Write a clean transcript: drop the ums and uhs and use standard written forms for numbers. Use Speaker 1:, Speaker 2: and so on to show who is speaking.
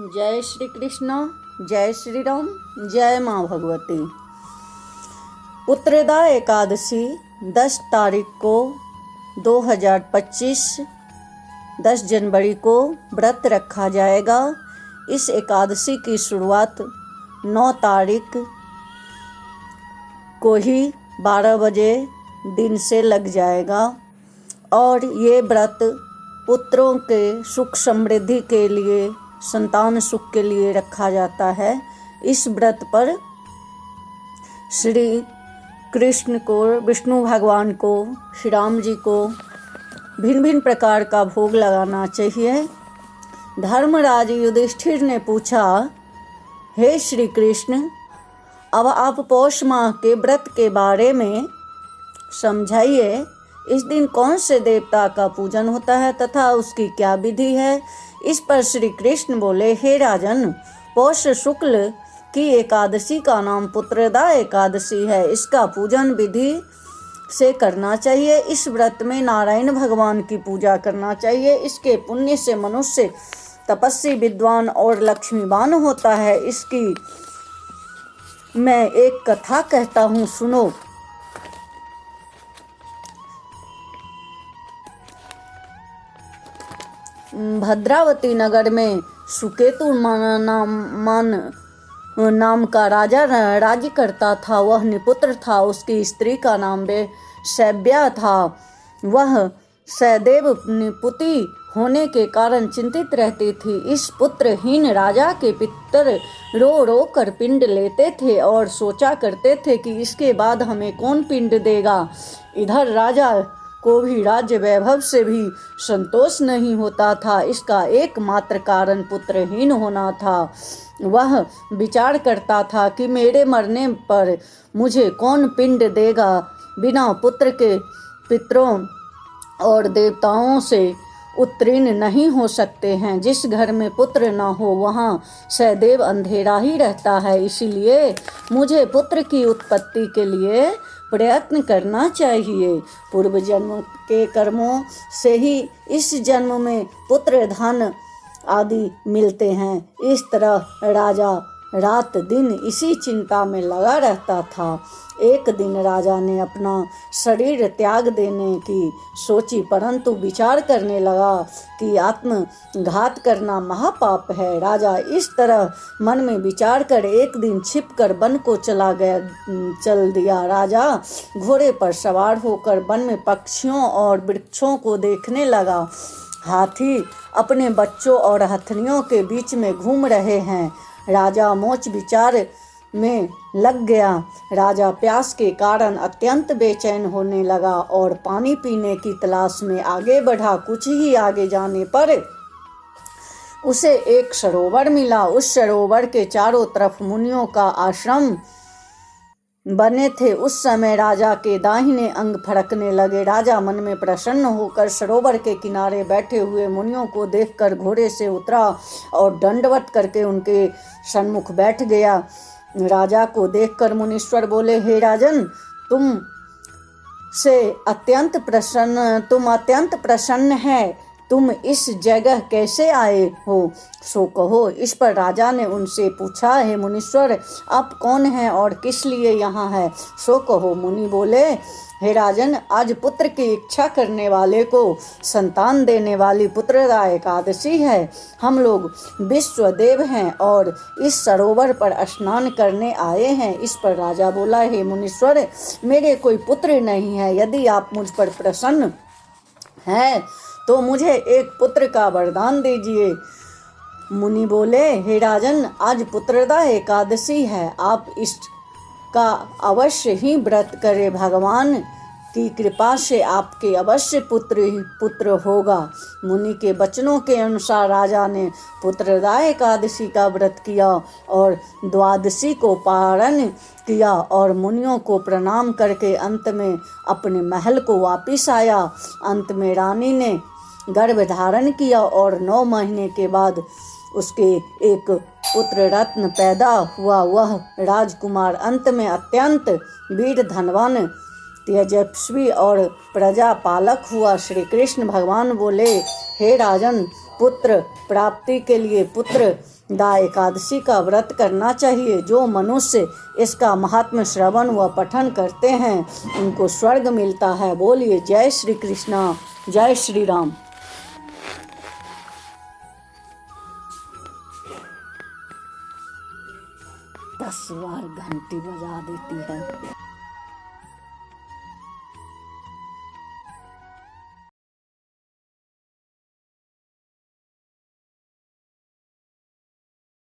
Speaker 1: जय श्री कृष्ण, जय श्री राम, जय माँ भगवती। पुत्रदा एकादशी 10 तारीख को 2025 10 जनवरी को व्रत रखा जाएगा। इस एकादशी की शुरुआत 9 तारीख को ही 12 बजे दिन से लग जाएगा और ये व्रत पुत्रों के सुख समृद्धि के लिए, संतान सुख के लिए रखा जाता है। इस व्रत पर श्री कृष्ण को, विष्णु भगवान को, श्री राम जी को भिन्न भिन्न प्रकार का भोग लगाना चाहिए। धर्मराज युधिष्ठिर ने पूछा, हे श्री कृष्ण, अब आप पौष माह के व्रत के बारे में समझाइए। इस दिन कौन से देवता का पूजन होता है तथा उसकी क्या विधि है। इस पर श्री कृष्ण बोले, हे राजन, पौष शुक्ल की एकादशी का नाम पुत्रदा एकादशी है। इसका पूजन विधि से करना चाहिए। इस व्रत में नारायण भगवान की पूजा करना चाहिए। इसके पुण्य से मनुष्य तपस्वी, विद्वान और लक्ष्मीवान होता है। इसकी मैं एक कथा कहता हूँ, सुनो। भद्रावती नगर में सुकेतु नाम का राजा राज्य करता था। वह निपुत्र था। उसकी स्त्री का नाम शैब्या था। वह सदैव निपुति होने के कारण चिंतित रहती थी। इस पुत्रहीन राजा के पितर रो रो कर पिंड लेते थे और सोचा करते थे कि इसके बाद हमें कौन पिंड देगा। इधर राजा को भी राज्य वैभव से भी संतोष नहीं होता था। इसका एकमात्र कारण पुत्रहीन होना था। वह विचार करता था कि मेरे मरने पर मुझे कौन पिंड देगा। बिना पुत्र के पितरों और देवताओं से उत्तीर्ण नहीं हो सकते हैं। जिस घर में पुत्र न हो वहाँ सदैव अंधेरा ही रहता है। इसीलिए मुझे पुत्र की उत्पत्ति के लिए प्रयत्न करना चाहिए। पूर्व जन्म के कर्मों से ही इस जन्म में पुत्र धन आदि मिलते हैं। इस तरह राजा रात दिन इसी चिंता में लगा रहता था। एक दिन राजा ने अपना शरीर त्याग देने की सोची, परंतु विचार करने लगा कि आत्मघात करना महापाप है। राजा इस तरह मन में विचार कर एक दिन छिपकर वन को चल दिया। राजा घोड़े पर सवार होकर वन में पक्षियों और वृक्षों को देखने लगा। हाथी अपने बच्चों और हथनियों के बीच में घूम रहे हैं। राजा मोच विचार में लग गया। राजा प्यास के कारण अत्यंत बेचैन होने लगा और पानी पीने की तलाश में आगे बढ़ा। कुछ ही आगे जाने पर उसे एक सरोवर मिला। उस सरोवर के चारों तरफ मुनियों का आश्रम बने थे। उस समय राजा के दाहिने अंग फड़कने लगे। राजा मन में प्रसन्न होकर सरोवर के किनारे बैठे हुए मुनियों को देखकर घोड़े से उतरा और दंडवत करके उनके सन्मुख बैठ गया। राजा को देखकर मुनीश्वर बोले, हे राजन, तुम अत्यंत प्रसन्न है। तुम इस जगह कैसे आए हो, सो कहो। इस पर राजा ने उनसे पूछा, हे मुनीश्वर, आप कौन हैं और किस लिए यहाँ है, सो कहो। मुनि बोले, हे राजन, आज पुत्र की इच्छा करने वाले को संतान देने वाली पुत्रदा एकादशी है। हम लोग विश्वदेव हैं और इस सरोवर पर स्नान करने आए हैं। इस पर राजा बोला, हे मुनीश्वर, मेरे कोई पुत्र नहीं है। यदि आप मुझ पर प्रसन्न हैं तो मुझे एक पुत्र का वरदान दीजिए। मुनि बोले, हे राजन, आज पुत्रदा एकादशी है। आप इसका अवश्य ही व्रत करें। भगवान की कृपा से आपके अवश्य पुत्र होगा। मुनि के वचनों के अनुसार राजा ने पुत्रदा एकादशी का व्रत किया और द्वादशी को पारण किया और मुनियों को प्रणाम करके अंत में अपने महल को वापिस आया। अंत में रानी ने गर्भ धारण किया और 9 महीने के बाद उसके एक पुत्र रत्न पैदा हुआ। वह राजकुमार अंत में अत्यंत वीर, धनवान, तेजस्वी और प्रजा पालक हुआ। श्री कृष्ण भगवान बोले, हे राजन, पुत्र प्राप्ति के लिए पुत्र दा एकादशी का व्रत करना चाहिए। जो मनुष्य इसका महात्म्य श्रवण व पठन करते हैं उनको स्वर्ग मिलता है। बोलिए जय श्री कृष्णा, जय श्री राम। 10 बार घंटी बजा देती है।